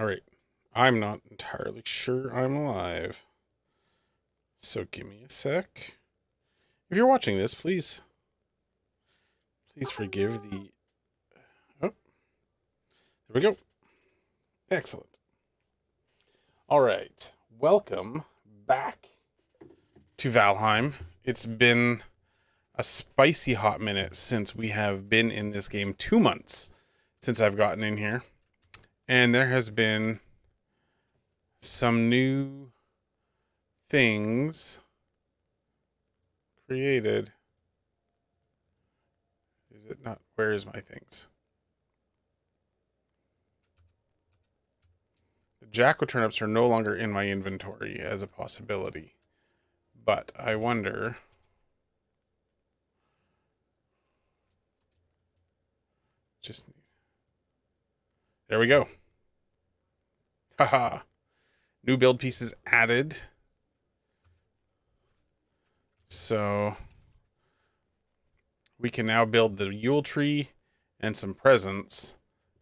All right. I'm not entirely sure I'm alive. So give me a sec. If you're watching this, please forgive the... Oh, there we go. Excellent. All right. Welcome back to Valheim. It's been a spicy hot minute since we have been in this game. 2 months since I've gotten in here. And there has been some new things created. Is it not? Where is my things? The Jack turnips are no longer in my inventory as a possibility. But I wonder... Just... There we go. Haha. New build pieces added. So... we can now build the Yule tree and some presents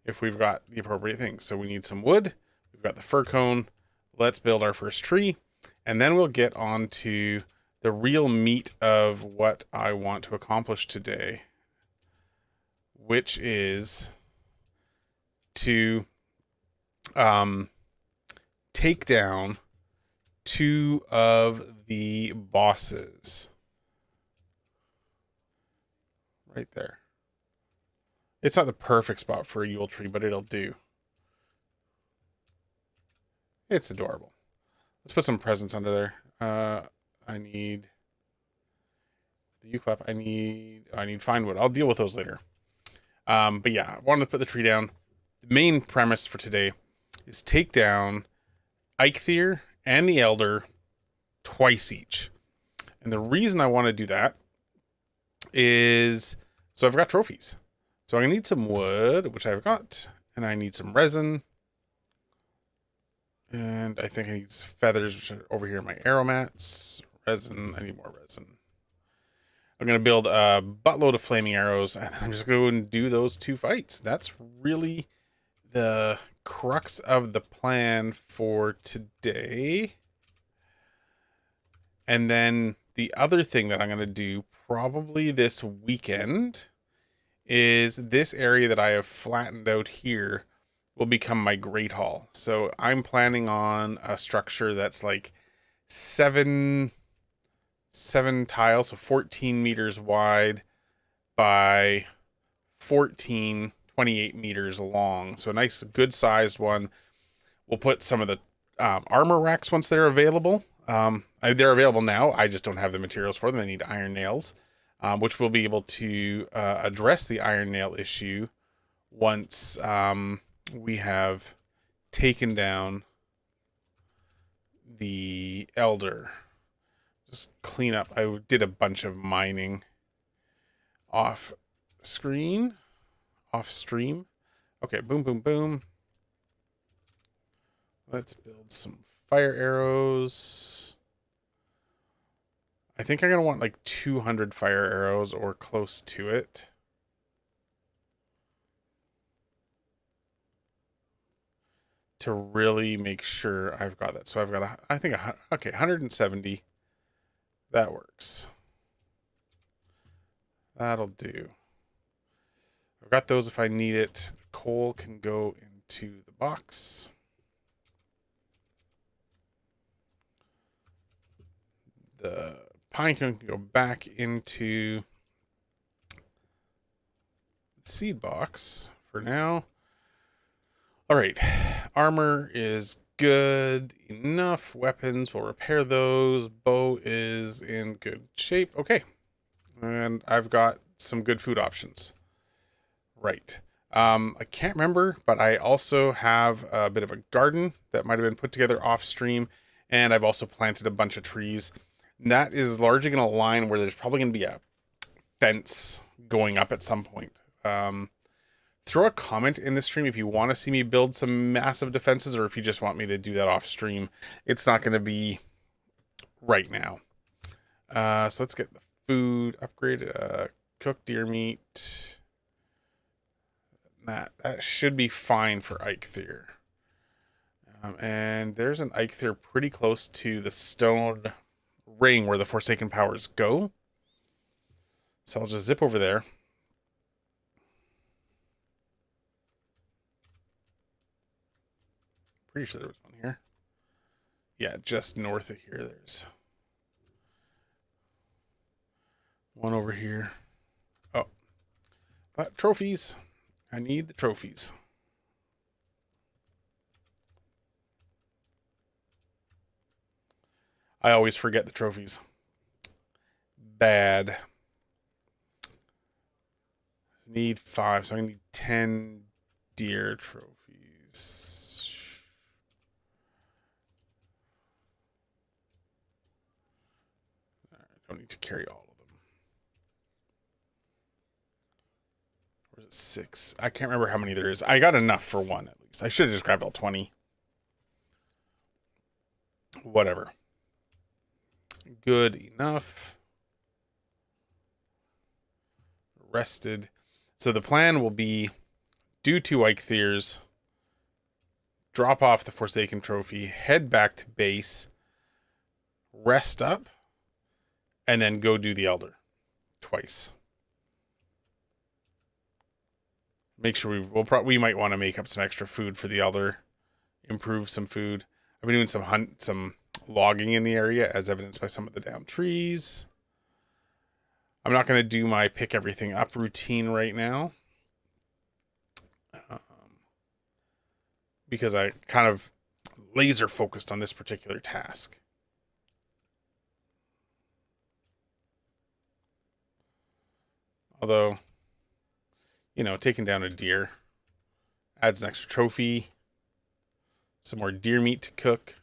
if we've got the appropriate things. So we need some wood. We've got the fir cone. Let's build our first tree. And then we'll get on to the real meat of what I want to accomplish today, which is to take down 2 of the bosses. Right there. It's not the perfect spot for a Yule tree, but it'll do. It's adorable. Let's put some presents under there. I need the yew clap. I need fine wood. I'll deal with those later. But yeah, I wanted to put the tree down. The main premise for today is take down Eikthyr and the Elder twice each. And the reason I want to do that is so I've got trophies. So I'm going to need some wood, which I've got, and I need some resin. And I think I need feathers, which are over here in my arrow mats. Resin, I need more resin. I'm going to build a buttload of flaming arrows, and I'm just going to do those 2 fights. That's really the crux of the plan for today. And then the other thing that I'm going to do probably this weekend is this area that I have flattened out here will become my Great Hall. So I'm planning on a structure that's like 7 tiles, so 14 meters wide by 28 meters long. So a nice, good sized one. We'll put some of the armor racks once they're available. They're available now. I just don't have the materials for them. I need iron nails, which we'll be able to address the iron nail issue once we have taken down the Elder. Just clean up. I did a bunch of mining off stream. Okay, boom, boom, boom. Let's build some fire arrows. I think I'm going to want like 200 fire arrows or close to it. To really make sure I've got that. So I've got, okay, 170. That works. That'll do. I've got those if I need it. The coal can go into the box. The pine cone can go back into the seed box for now. All right, armor is good enough. Weapons, we'll repair those. Bow is in good shape. Okay, and I've got some good food options. Right. I can't remember, but I also have a bit of a garden that might have been put together off stream, and I've also planted a bunch of trees. And that is largely going to align where there's probably going to be a fence going up at some point. Throw a comment in the stream if you want to see me build some massive defenses, or if you just want me to do that off stream. It's not going to be right now. So let's get the food upgraded. Cooked deer meat. That should be fine for Eikthyr. And there's an Eikthyr pretty close to the stone ring where the Forsaken Powers go. So I'll just zip over there. Pretty sure there was one here. Yeah, just north of here, there's one over here. Oh, but trophies. I need the trophies. I always forget the trophies. Bad. Need 5, so I need 10 deer trophies. I don't need to carry all of them. Or is it 6? I can't remember how many there is. I got enough for one at least. I should have just grabbed all 20. Whatever. Good enough. Rested. So the plan will be do 2 Eikthyrs, drop off the Forsaken Trophy, head back to base, rest up, and then go do the Elder twice. Make sure we might want to make up some extra food for the Elder, improve some food. I've been doing some logging in the area, as evidenced by some of the downed trees. I'm not going to do my pick everything up routine right now. Because I kind of laser focused on this particular task. Although, you know, taking down a deer adds an extra trophy, some more deer meat to cook.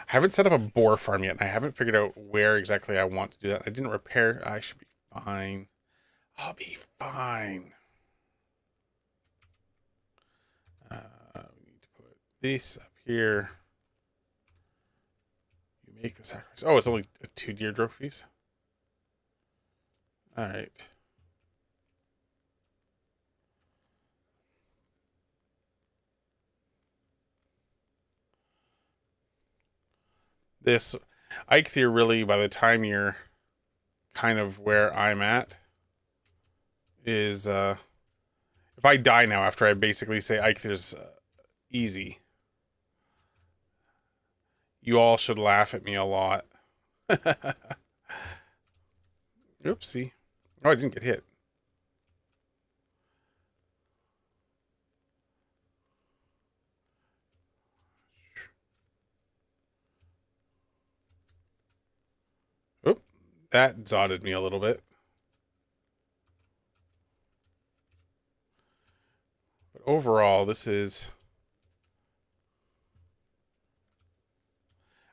I haven't set up a boar farm yet, and I haven't figured out where exactly I want to do that. I didn't repair. I should be fine. I'll be fine. We need to put this up here. You make the sacrifice. Oh, it's only 2 deer trophies. All right. This Eikthyr really, by the time you're kind of where I'm at, is if I die now after I basically say Eiktyr's easy, you all should laugh at me a lot. Oopsie. Oh, I didn't get hit. Oop. That zotted me a little bit. But overall, this is...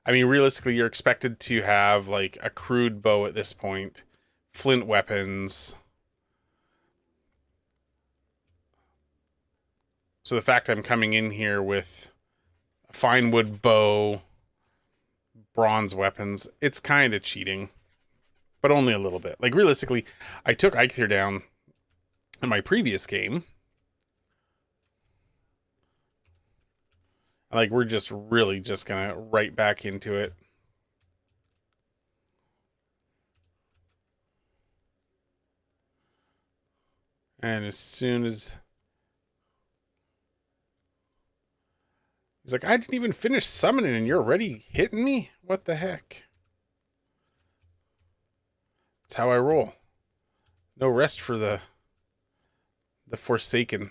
I mean, realistically, you're expected to have, like, a crude bow at this point, flint weapons. So the fact I'm coming in here with a fine wood bow, bronze weapons, it's kind of cheating. But only a little bit. Like, realistically, I took Eikthyr down in my previous game. Like, we're just really just gonna right back into it. And as soon as... He's like, I didn't even finish summoning and you're already hitting me? What the heck? That's how I roll. No rest for the Forsaken.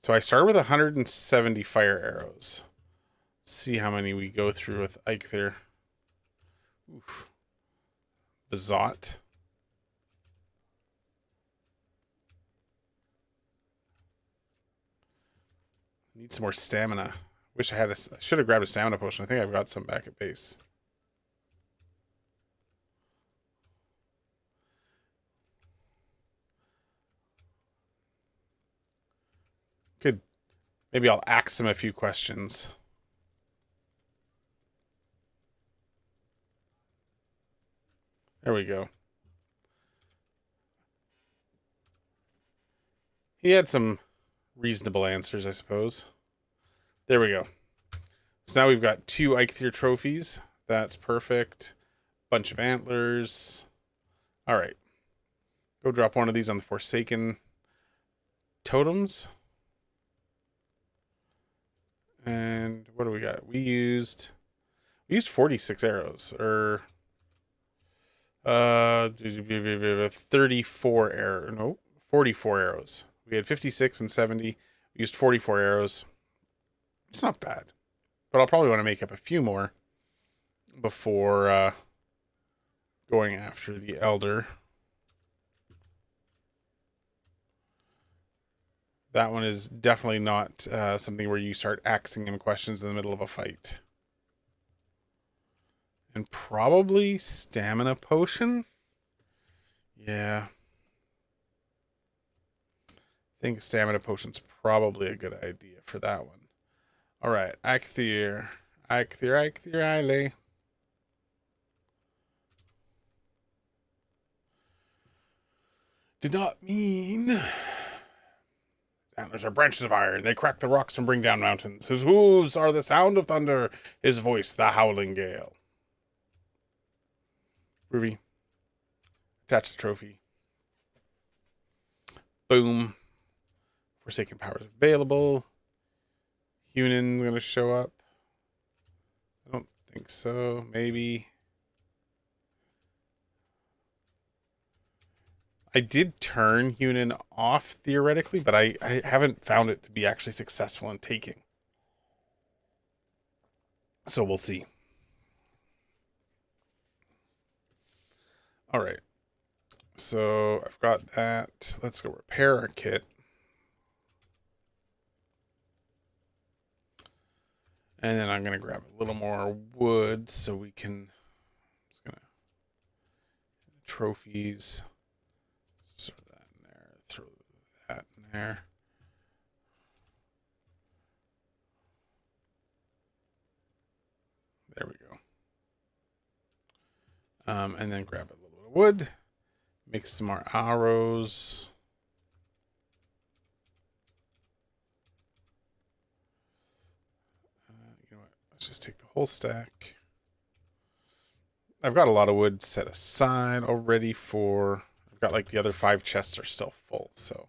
So I started with 170 fire arrows. Let's see how many we go through with Eikthyr. Oof. Bazot. Need some more stamina. Wish I should have grabbed a stamina potion. I think I've got some back at base. Could Maybe I'll ask him a few questions. There we go. He had some reasonable answers, I suppose. There we go. So now we've got 2 Eikthyr trophies. That's perfect. Bunch of antlers. All right. Go drop one of these on the Forsaken totems. And what do we got? We used 46 arrows, or 34 arrows. No, 44 arrows. We had 56 and 70. We used 44 arrows. It's not bad, but I'll probably want to make up a few more before going after the Elder. That one is definitely not something where you start asking him questions in the middle of a fight. And probably stamina potion? Yeah. I think stamina potion's probably a good idea for that one. All right, Eikthyr. Eile. Did not mean... Antlers are branches of iron. They crack the rocks and bring down mountains. His hooves are the sound of thunder. His voice, the howling gale. Ruby. Attach the trophy. Boom. Forsaken powers available. Hunan going to show up. I don't think so. Maybe. I did turn Hunan off theoretically, but I haven't found it to be actually successful in taking. So we'll see. All right. So I've got that. Let's go repair our kit. And then I'm going to grab a little more wood so we can... Just gonna, trophies. Throw that in there. Throw that in there. There we go. And then grab a little bit of wood. Make some more arrows. You know what? Let's just take the whole stack. I've got a lot of wood set aside already for... I've got like the other 5 chests are still full, so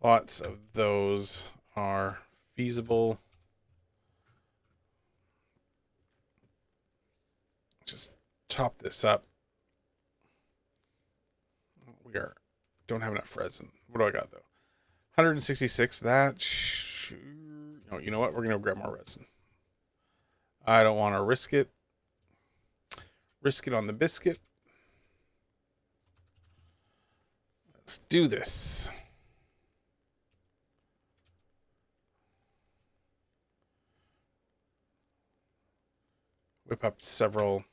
lots of those are feasible. Just top this up. We don't have enough resin. What do I got though? 166. That no, you know what? We're gonna grab more resin. I don't want to risk it. Risk it on the biscuit. Let's do this. Whip up several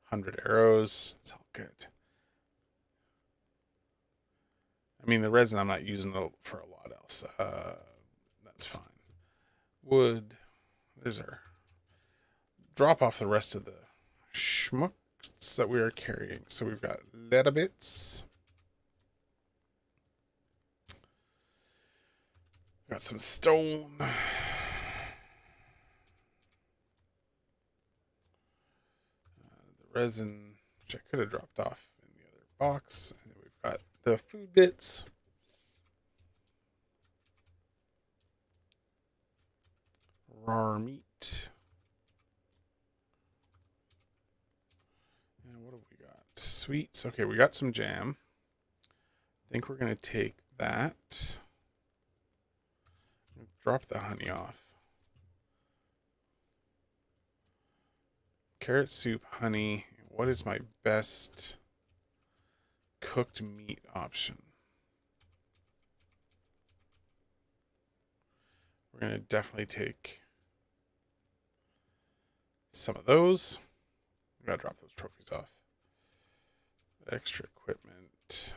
hundred arrows. It's all good. I mean, the resin I'm not using it for a lot else. That's fine. Wood. There's our... Drop off the rest of the schmucks that we are carrying. So we've got leather bits. Got some stone. The resin, which I could have dropped off in the other box. And then we've got the food bits. Raw meat. And what have we got? Sweets. Okay, we got some jam. I think we're going to take that. Drop the honey off. Carrot soup, honey. What is my best cooked meat option? We're going to definitely take some of those. We got to drop those trophies off. Extra equipment.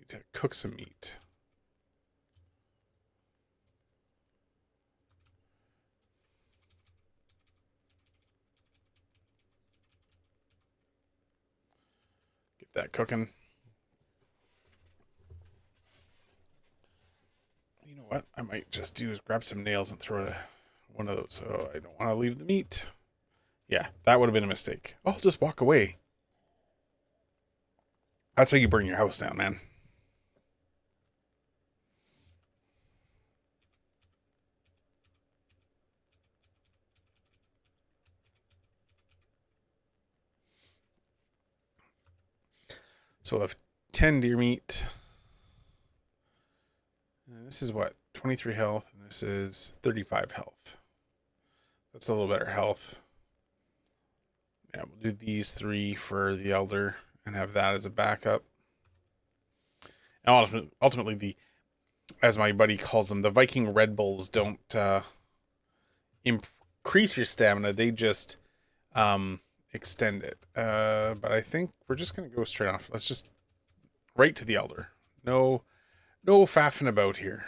to cook some meat. Get that cooking. You know what I might just do is grab some nails and throw one of those. Oh, I don't want to leave the meat. Yeah, that would have been a mistake. I'll just walk away. That's how you burn your house down, man. So we'll have 10 deer meat. And this is what? 23 health, and this is 35 health. That's a little better health. Yeah, we'll do these 3 for the elder and have that as a backup. And ultimately, as my buddy calls them, the Viking Red Bulls don't increase your stamina. They just extend it. But I think we're just going to go straight off. Let's just right to the elder. No faffing about here.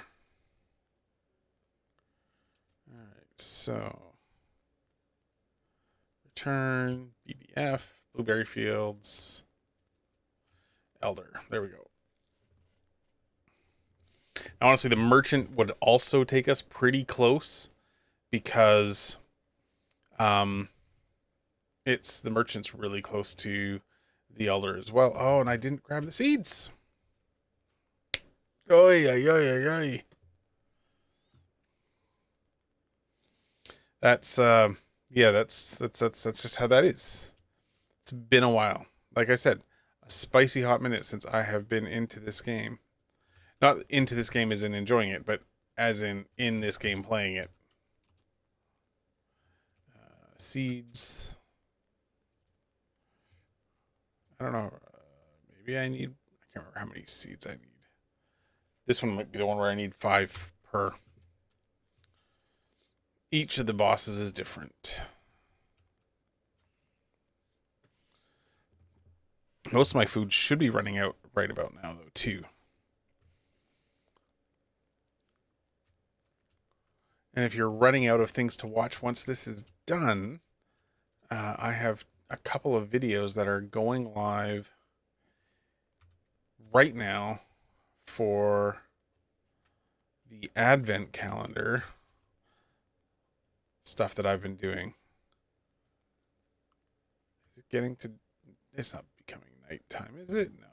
All right, so return, BBF, Blueberry Fields, Elder. There we go. Now, honestly, the merchant would also take us pretty close because it's the merchant's really close to the elder as well. Oh, and I didn't grab the seeds. Oy, oy, oy, oy, oy. That's yeah, that's just how that is. It's been a while. Like I said, a spicy hot minute since I have been into this game. Not into this game as in enjoying it, but as in this game playing it. Seeds. I don't know. Maybe I need... I can't remember how many seeds I need. This one might be the one where I need 5 per. Each of the bosses is different. Most of my food should be running out right about now, though, too. And if you're running out of things to watch once this is done, I have a couple of videos that are going live right now for the Advent calendar stuff that I've been doing. Is it getting to... It's not becoming nighttime, is it? No.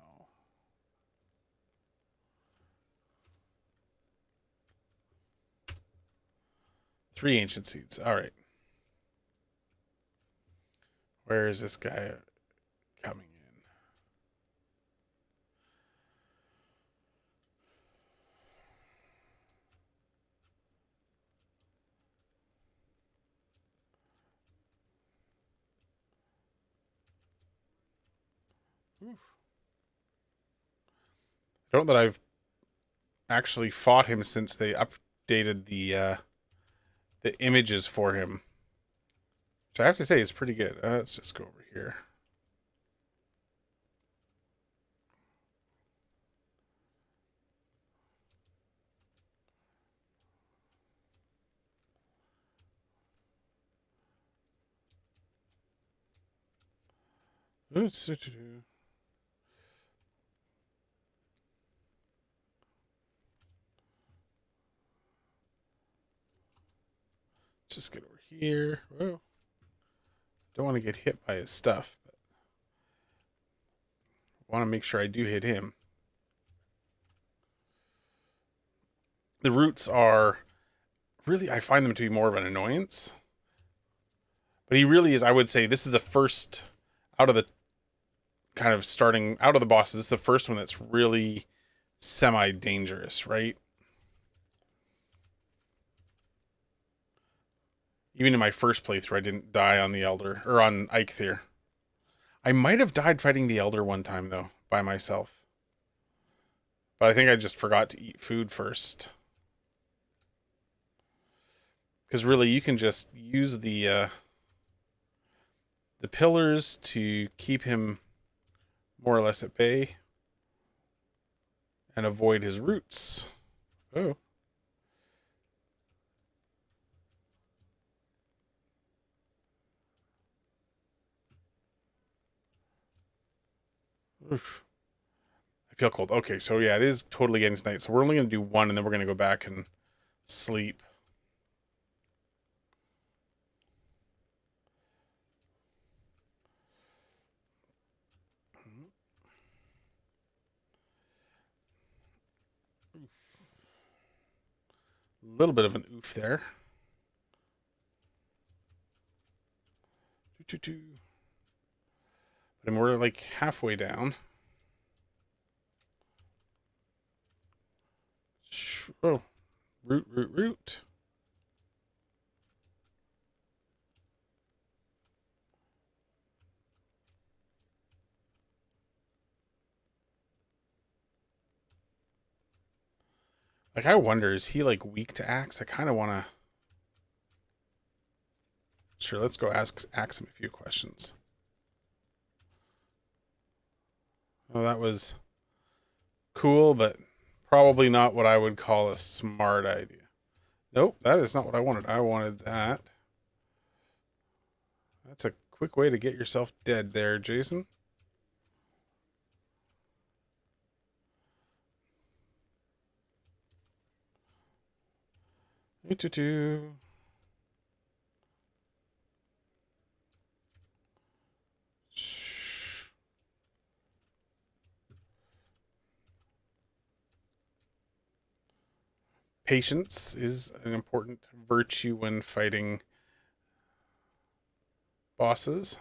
Three ancient seeds. All right. Where is this guy coming in? Oof. I don't know that I've actually fought him since they updated the images for him, which I have to say is pretty good. Let's just go over here. Let's just get over here. Whoa. Don't want to get hit by his stuff, but want to make sure I do hit him. The roots are really, I find them to be more of an annoyance. But he really is, I would say, this is the first out of the kind of starting out of the bosses. This is the first one that's really semi-dangerous, right? Even in my first playthrough, I didn't die on the Elder, or on Eikthyr. I might have died fighting the Elder one time, though, by myself. But I think I just forgot to eat food first. Because really, you can just use the pillars to keep him more or less at bay. and avoid his roots. Oh. Oof. I feel cold. Okay, so yeah, it is totally getting tonight. So we're only going to do one, and then we're going to go back and sleep. A little bit of an oof there. But I mean, we're like halfway down. Oh, root. Like, I wonder, is he like weak to axe? I kind of want to. Sure, let's go ask him a few questions. Oh, that was cool, but probably not what I would call a smart idea. Nope, that is not what I wanted. I wanted that. That's a quick way to get yourself dead there, Jason. Doo-doo-doo. Patience is an important virtue when fighting bosses.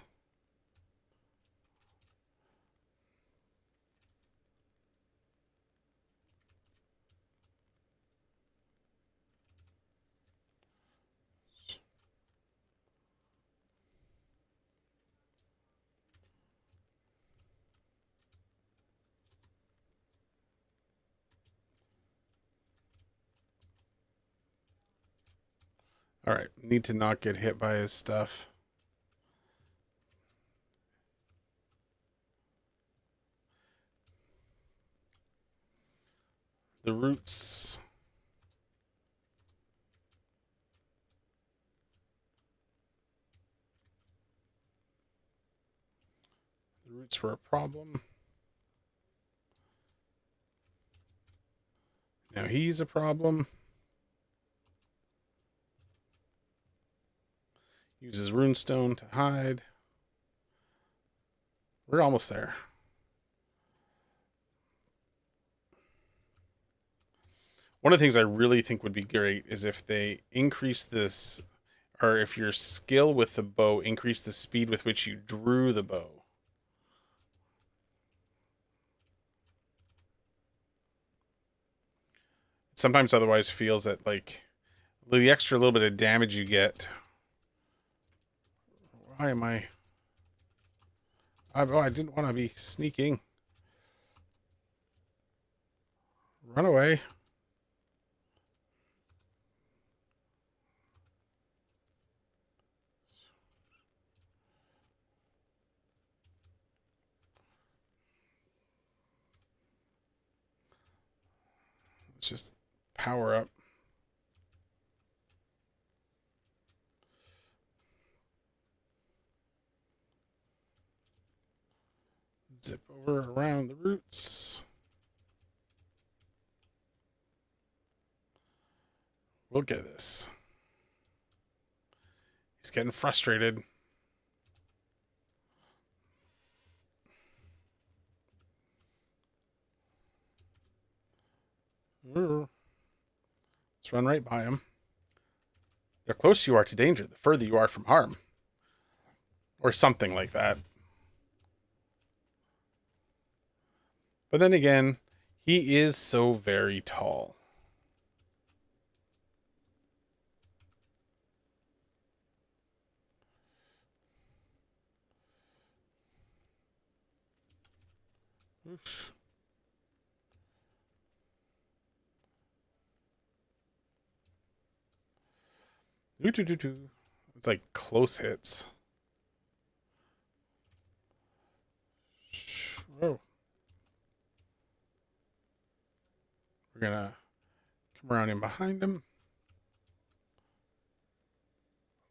All right, need to not get hit by his stuff. The roots. The roots were a problem. Now he's a problem. Uses runestone to hide. We're almost there. One of the things I really think would be great is if they increase this, or if your skill with the bow increased the speed with which you drew the bow. It sometimes otherwise feels that like the extra little bit of damage you get. Why am I? Oh, I didn't want to be sneaking. Run away. Let's just power up. Zip over around the roots. We'll get this. He's getting frustrated. Let's run right by him. The closer you are to danger, the further you are from harm. Or something like that. But then again, he is so very tall. Oof. It's like close hits. Oh. We're gonna come around in behind him.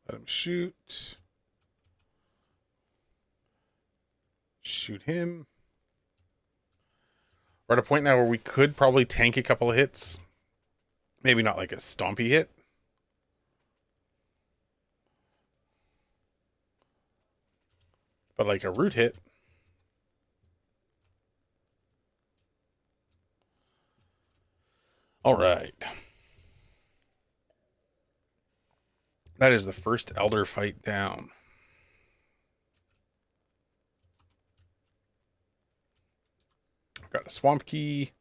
Let him shoot. Shoot him. We're at a point now where we could probably tank a couple of hits. Maybe not like a stompy hit. But like a root hit. All right. That is the first Elder fight down. I've got a swamp key.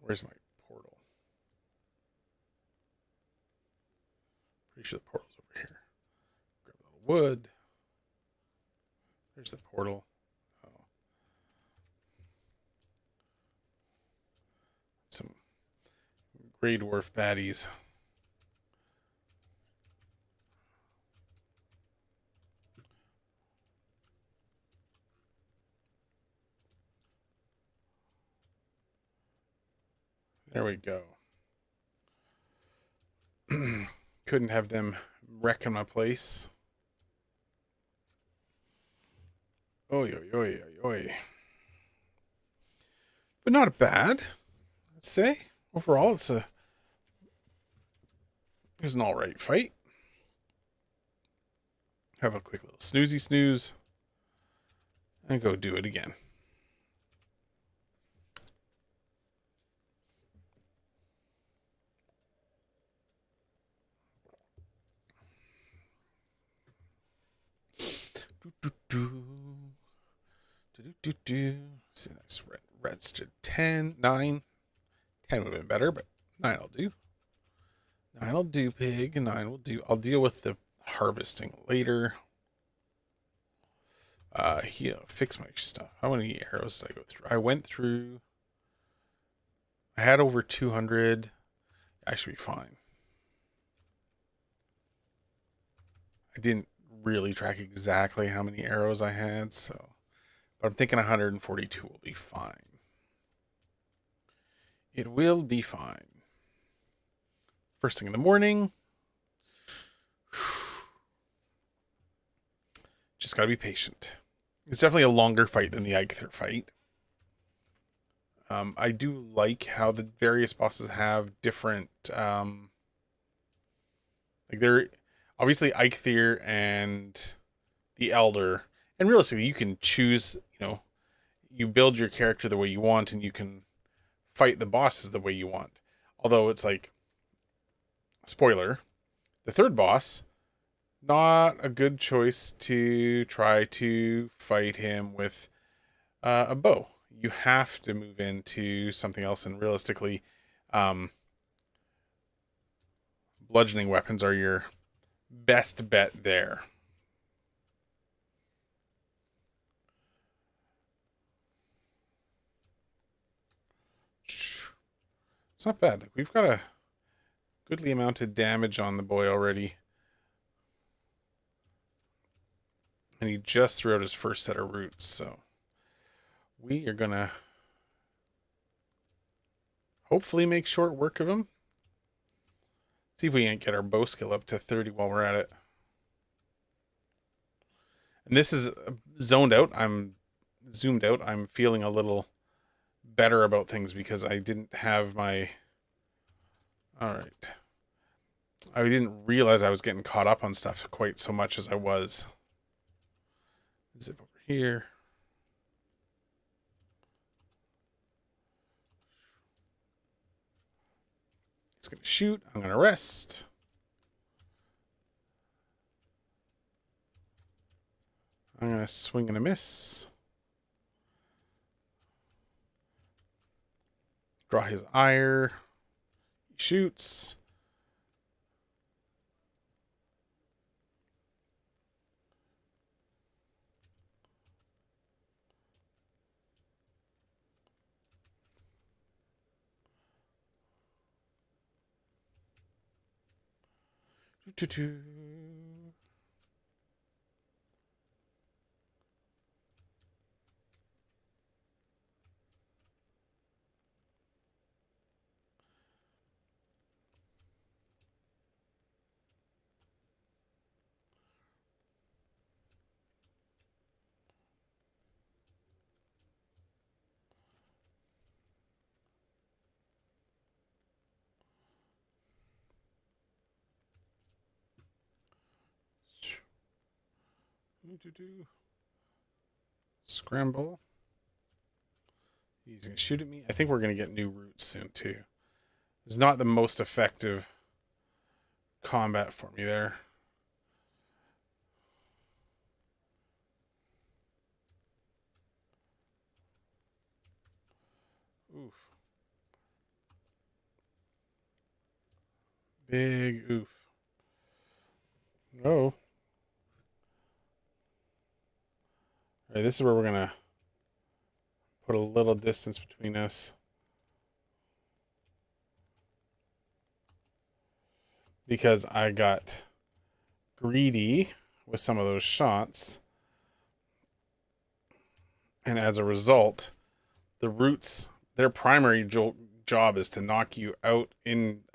Where's my portal? Pretty sure the portal's over here. Grab a little wood. There's the portal. Oh. Some Grey Dwarf baddies. There we go. Couldn't have them wrecking my place. Oy, oy, oy, oy, oy. But not bad, let's say. Overall, it was an alright fight. Have a quick little snoozy snooze. And go do it again. See, nice reds to 10, 9. 10 would have been better, but 9 will do. 9 will do, pig. 9 will do. I'll deal with the harvesting later. Fix my stuff. How many arrows did I go through? I went through. I had over 200. I should be fine. I didn't really track exactly how many arrows I had, so. But I'm thinking 142 will be fine. It will be fine. First thing in the morning. Just gotta be patient. It's definitely a longer fight than the Eikthyr fight. I do like how the various bosses have different, like they're obviously Eikthyr and the Elder, and realistically you can choose, you build your character the way you want and you can fight the bosses the way you want. Although it's like, spoiler, the third boss, not a good choice to try to fight him with a bow. You have to move into something else, and realistically, bludgeoning weapons are your best bet there. It's not bad. We've got a goodly amount of damage on the boy already. And he just threw out his first set of roots, so we are gonna hopefully make short work of him. See if we can't get our bow skill up to 30 while we're at it. And this is zoned out. I'm zoomed out. I'm feeling a little better about things because I didn't have my... Alright. I didn't realize I was getting caught up on stuff quite so much as I was. Zip over here. It's going to shoot. I'm going to rest. I'm going to swing and a miss. Draw his ire. He shoots. Scramble. He's gonna shoot at me. I think we're gonna get new roots soon too. It's not the most effective combat for me there. Oof. Big oof. Oh. All right, this is where we're gonna put a little distance between us. Because I got greedy with some of those shots. And as a result, the roots, their primary job is to knock you out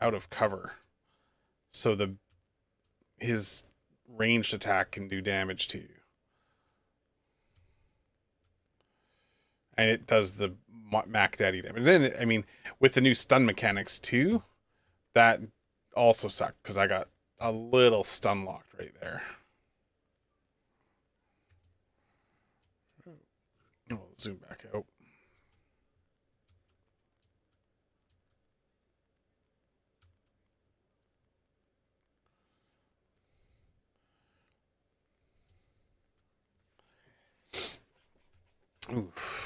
of cover. So his ranged attack can do damage to you. And it does the Mac Daddy damage. And then, I mean, with the new stun mechanics too, that also sucked because I got a little stun locked right there. We'll zoom back out. Oof.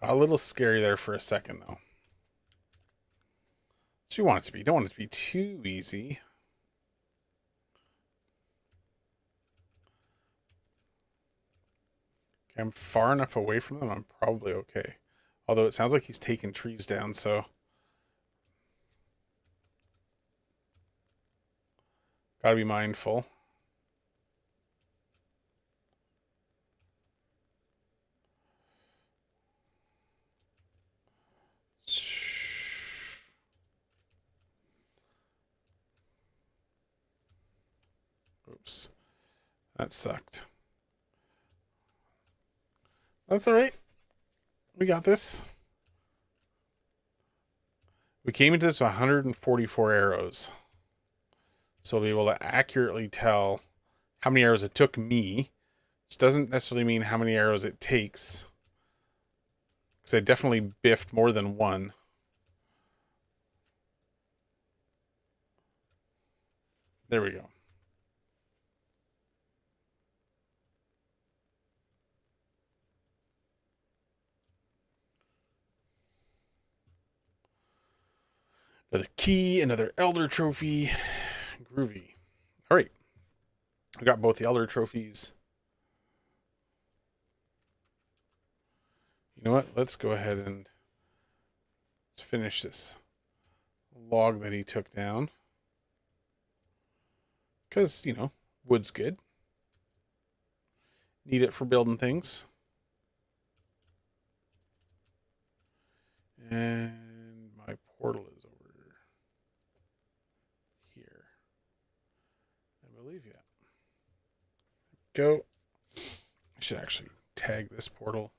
Got a little scary there for a second, though. So you want it to be. You don't want it to be too easy. Okay, I'm far enough away from them. I'm probably okay. Although it sounds like he's taking trees down, so... Gotta be mindful. Oops. That sucked. That's alright. We got this. We came into this with 144 arrows. So we'll be able to accurately tell how many arrows it took me, which doesn't necessarily mean how many arrows it takes. Because I definitely biffed more than one. There we go. Another key, another Elder Trophy. Groovy. All right. We got both the Elder Trophies. You know what? Let's go ahead and let's finish this log that he took down. Because, you know, wood's good. Need it for building things. And my portal is over here. I believe, yeah. Go. I should actually tag this portal.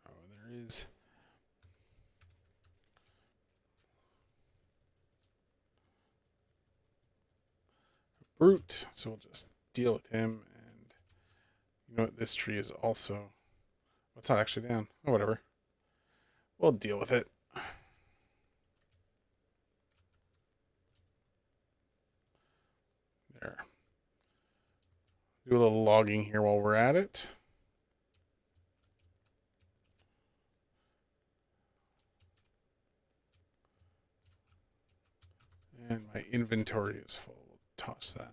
Oh, there is. Brute. So we'll just deal with him. And you know what? This tree is also. Well, it's not actually down. Oh, whatever. We'll deal with it. There. Do a little logging here while we're at it. And my inventory is full. We'll toss that.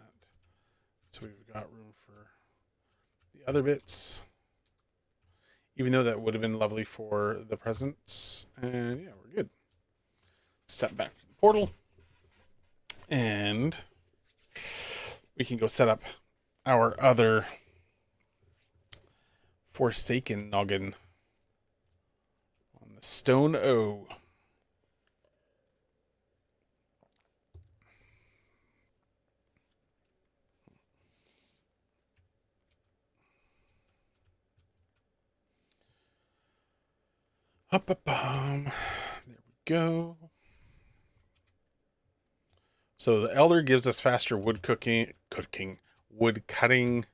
So we've got room for the other bits. Even though that would have been lovely for the presents. And yeah, we're good. Step back to the portal. And we can go set up our other Forsaken noggin on the Stone O. Up, up, there we go. So the Elder gives us faster wood wood cutting,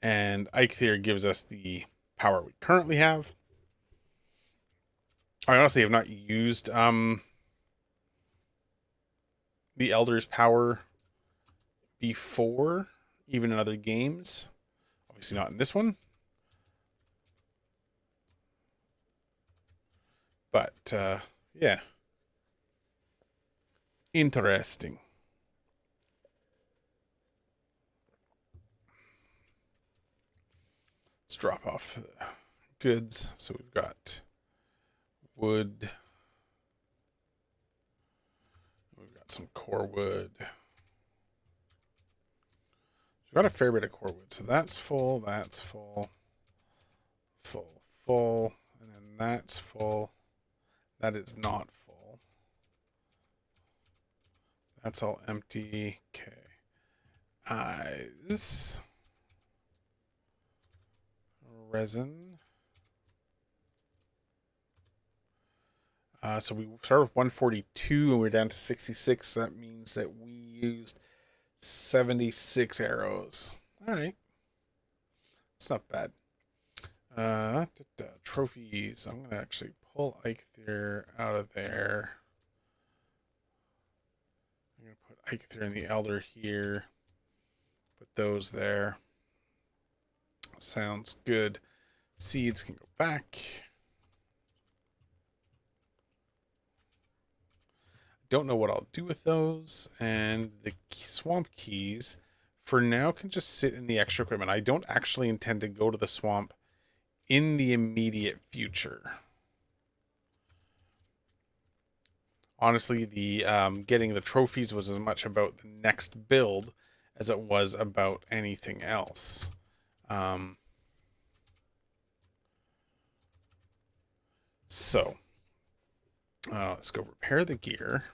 and Eikthyr gives us the power we currently have. I honestly have not used the Elder's power before, even in other games. Obviously not in this one. But yeah. Interesting. Let's drop off the goods. So we've got wood. We've got some core wood. We've got a fair bit of core wood. So that's full, full, and then that's full. That is not full. That's all empty. Okay. This resin. So we started with 142 and we're down to 66. That means that we used 76 arrows. All right. It's not bad. Trophies. I'm going to actually pull Eikthyr out of there. I'm going to put Eikthyr and the Elder here. Put those there. Sounds good. Seeds can go back. Don't know what I'll do with those. And the swamp keys for now can just sit in the extra equipment. I don't actually intend to go to the swamp in the immediate future. Honestly, the getting the trophies was as much about the next build as it was about anything else. So let's go repair the gear.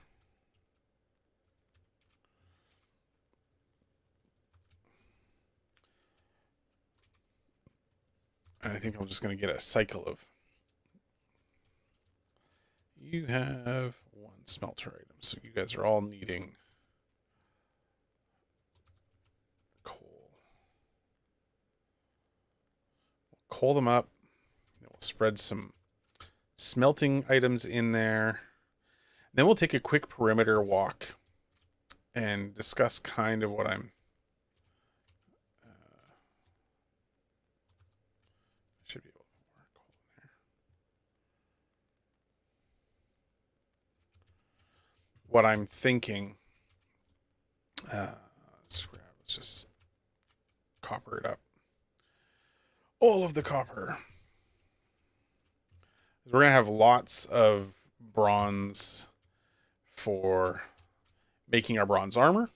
And I think I'm just going to get a cycle of. You have one smelter item, so you guys are all needing coal. We'll coal them up. Then we'll spread some smelting items in there. Then we'll take a quick perimeter walk and discuss kind of what I'm. Should be able to put more coal in there. What I'm thinking. Scrap. Let's just copper it up. All of the copper. We're going to have lots of bronze for making our bronze armor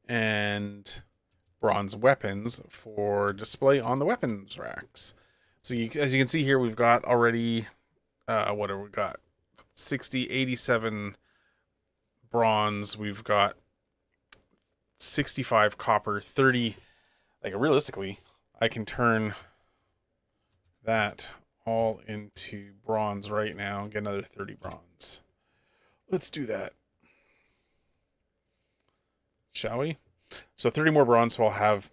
and bronze weapons for display on the weapons racks. So as you can see here, we've got already, what have we got? 60, 87 bronze. We've got 65 copper, 30. Like realistically, I can turn that all into bronze right now and get another 30 bronze. Let's do that. Shall we? So 30 more bronze, so I'll have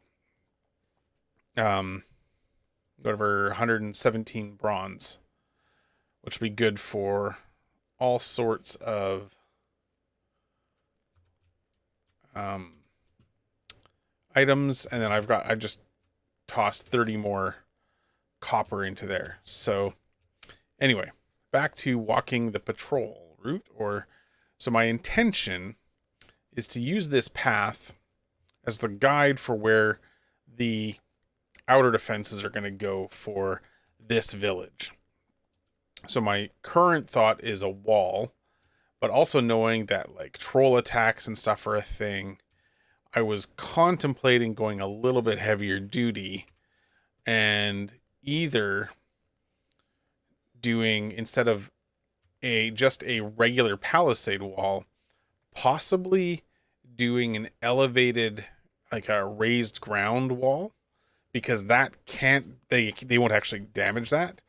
whatever 117 bronze, which will be good for all sorts of items. And then I've just tossed 30 more copper into there. So anyway, back to walking the patrol route. So my intention is to use this path as the guide for where the outer defenses are going to go for this village. So my current thought is a wall, but also knowing that like troll attacks and stuff are a thing, I was contemplating going a little bit heavier duty and either doing, instead of just a regular palisade wall, possibly doing an elevated, like a raised ground wall, because that they won't actually damage that.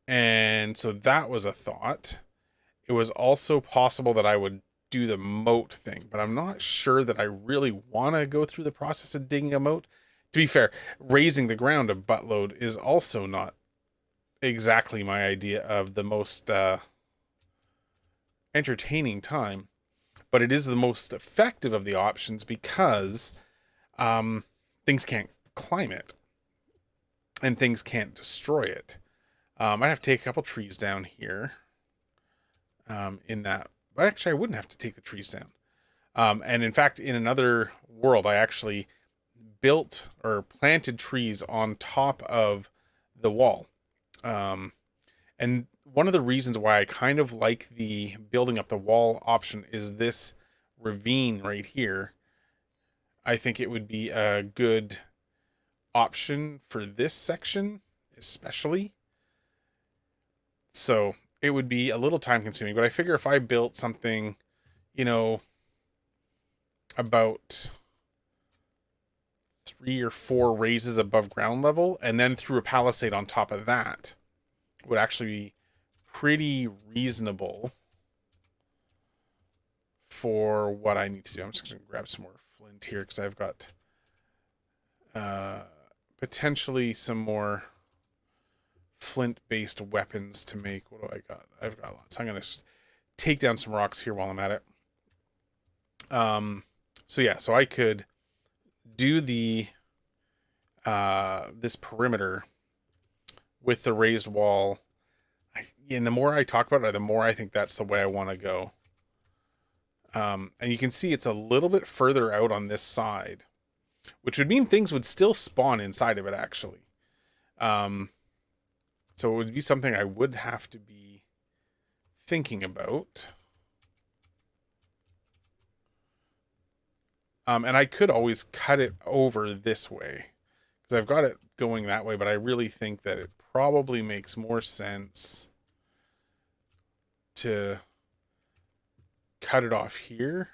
And so that was a thought. It was also possible that I would do the moat thing, but I'm not sure that I really want to go through the process of digging a moat. To be fair, raising the ground a buttload is also not exactly my idea of the most entertaining time, but it is the most effective of the options because things can't climb it and things can't destroy it. I'd have to take a couple trees down here. In that, actually, I wouldn't have to take the trees down. And in fact, in another world, I actually built or planted trees on top of the wall. And one of the reasons why I kind of like the building up the wall option is this ravine right here. I think it would be a good option for this section, especially. So it would be a little time consuming, but I figure if I built something, you know, about 3 or 4 raises above ground level and then threw a palisade on top of that, would actually be pretty reasonable for what I need to do. I'm just going to grab some more flint here because I've got potentially some more flint-based weapons to make. What do I got? I've got lots. I'm going to take down some rocks here while I'm at it. So yeah, so I could do the this perimeter with the raised wall. And the more I talk about it, the more I think that's the way I want to go. And you can see it's a little bit further out on this side, which would mean things would still spawn inside of it, actually. So it would be something I would have to be thinking about. And I could always cut it over this way because I've got it going that way, but I really think that it probably makes more sense to cut it off here.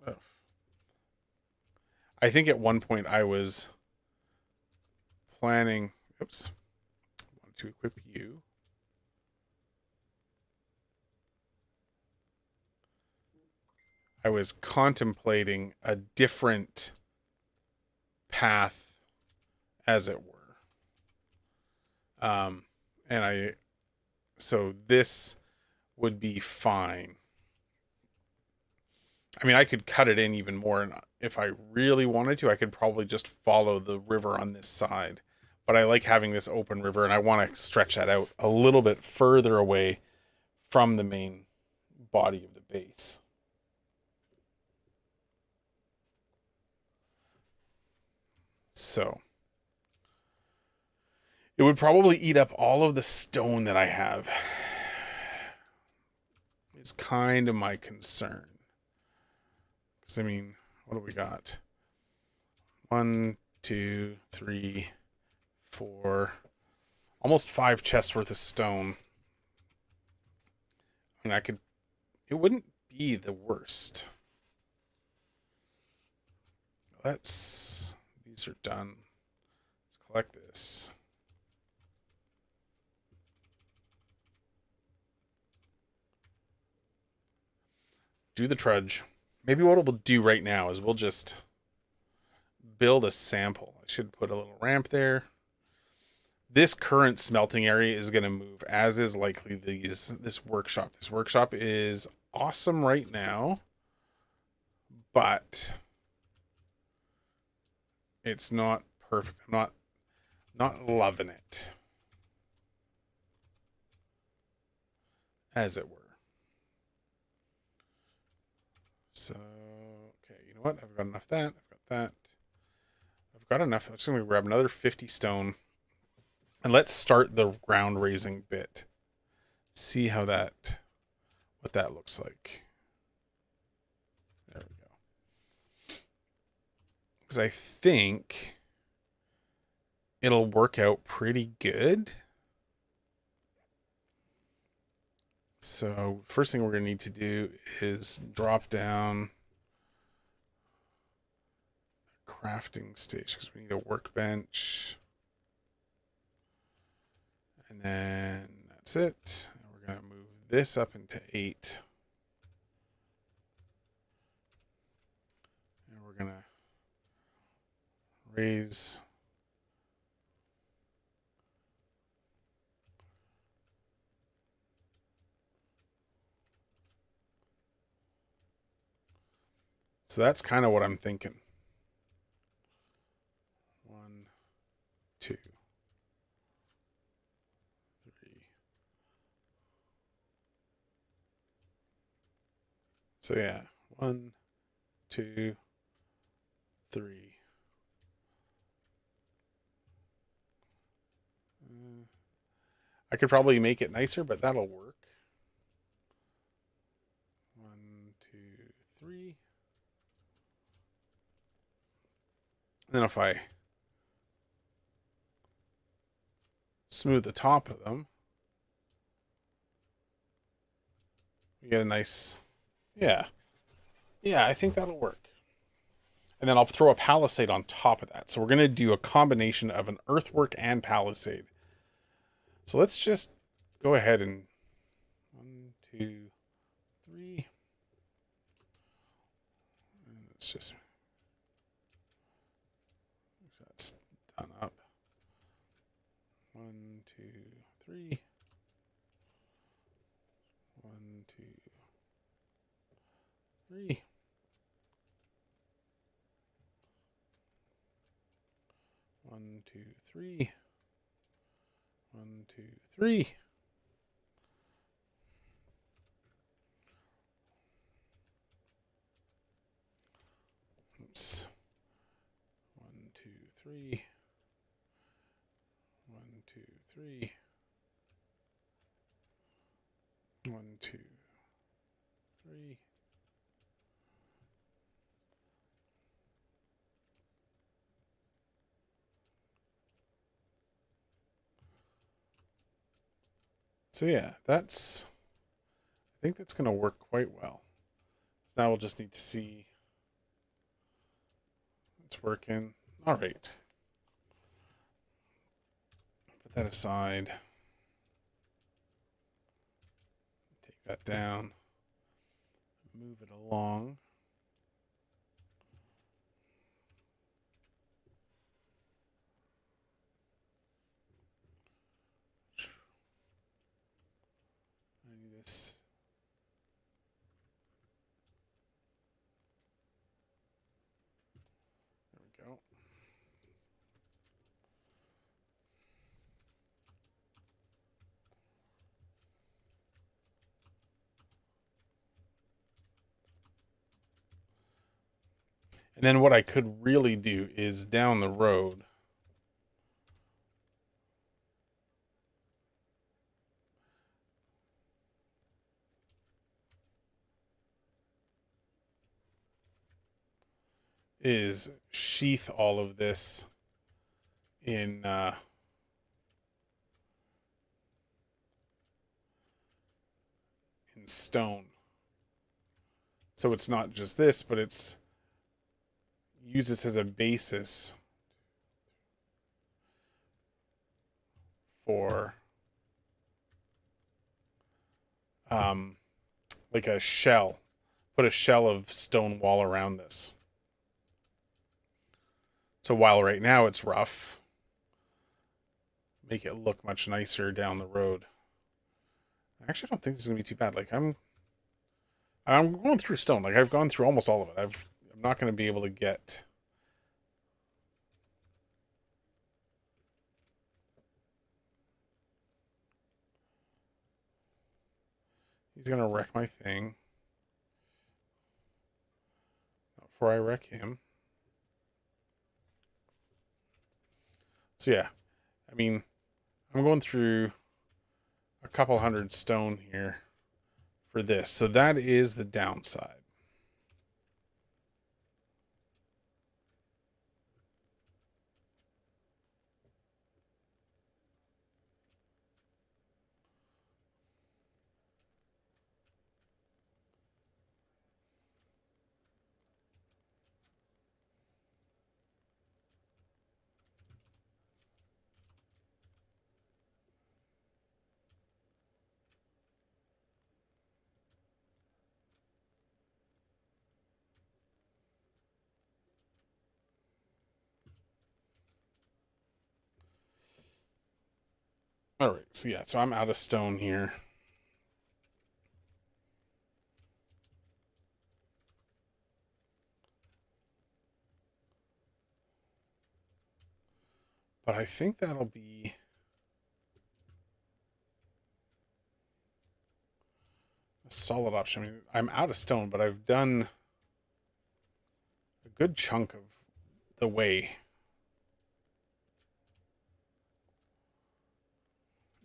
Oh. I think at one point I was planning, oops, I want to equip you. I was contemplating a different path, as it were. So this would be fine. I mean, I could cut it in even more, and if I really wanted to, I could probably just follow the river on this side. But I like having this open river, and I want to stretch that out a little bit further away from the main body of the base. So it would probably eat up all of the stone that I have. It's kind of my concern. Because, I mean, what do we got? 1, 2, 3, 4, almost 5 chests worth of stone. I mean, it wouldn't be the worst. These are done. Let's collect this. Do the trudge. Maybe what we'll do right now is we'll just build a sample. I should put a little ramp there. This current smelting area is going to move, as is likely this workshop. This workshop is awesome right now, but it's not perfect. I'm not loving it, as it were. So, okay, you know what? I've got enough of that. I've got that. I've got enough. I'm just going to grab another 50 stone. And let's start the ground raising bit. See what that looks like. There we go. Because I think it'll work out pretty good. So first thing we're going to need to do is drop down crafting station because we need a workbench. And then that's it. And we're going to move this up into 8. And we're going to raise so that's kind of what I'm thinking. 1, 2, 3. So yeah, 1, 2, 3. I could probably make it nicer, but that'll work. 1, 2, 3. Then if I smooth the top of them, we get a nice, yeah. Yeah, I think that'll work. And then I'll throw a palisade on top of that. So we're going to do a combination of an earthwork and palisade. So let's just go ahead and 1, 2, 3. And let's just, that's done up. 1, 2, 3. 1, 2, 3. 1, 2, 3. 1, 2, 3. Oops. 1, 2, 3. 1, 2, 3. 1, 2, 3. So yeah, I think that's going to work quite well. So now we'll just need to see it's working. All right. Put that aside. Take that down. Move it along. I need this. There we go. And then what I could really do is down the road is sheath all of this in stone. So it's not just this, but it's use this as a basis for like a shell. Put a shell of stone wall around this. So while right now it's rough, make it look much nicer down the road. I actually don't think this is gonna be too bad. Like I'm going through stone. Like I've gone through almost all of it. I'm not gonna be able to get. He's gonna wreck my thing. Not before I wreck him. So yeah, I mean, I'm going through a couple hundred stone here for this. So that is the downside. All right, so yeah, so I'm out of stone here. But I think that'll be a solid option. I mean, I'm out of stone, but I've done a good chunk of the way.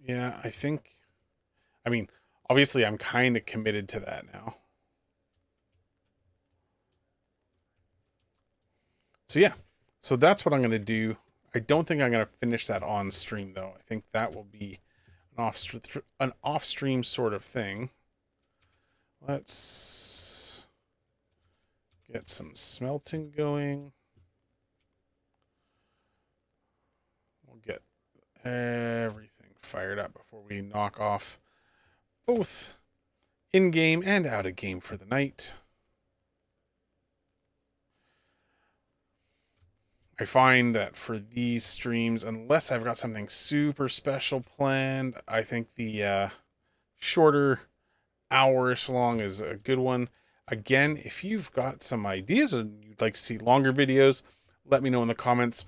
Yeah, I think, I mean, obviously I'm kind of committed to that now. So yeah, so that's what I'm going to do. I don't think I'm going to finish that on stream though. I think that will be an off stream sort of thing. Let's get some smelting going. We'll get everything fired up before we knock off both in-game and out-of-game for the night. I find that for these streams, unless I've got something super special planned, I think the shorter hour-ish long is a good one. Again, if you've got some ideas and you'd like to see longer videos, let me know in the comments.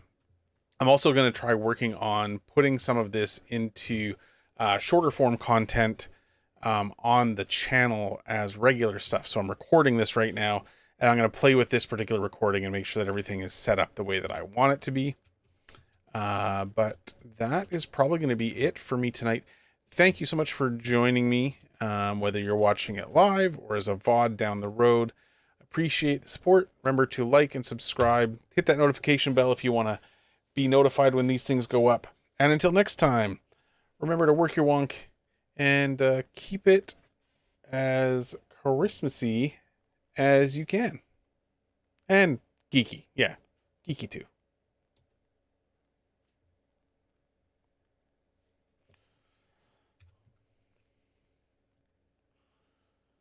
I'm also going to try working on putting some of this into shorter form content on the channel as regular stuff. So I'm recording this right now, and I'm going to play with this particular recording and make sure that everything is set up the way that I want it to be. But that is probably going to be it for me tonight. Thank you so much for joining me, whether you're watching it live or as a VOD down the road. Appreciate the support. Remember to like and subscribe. Hit that notification bell if you want to be notified when these things go up. And until next time, remember to work your wonk and keep it as Christmassy as you can. And geeky. Yeah, geeky too.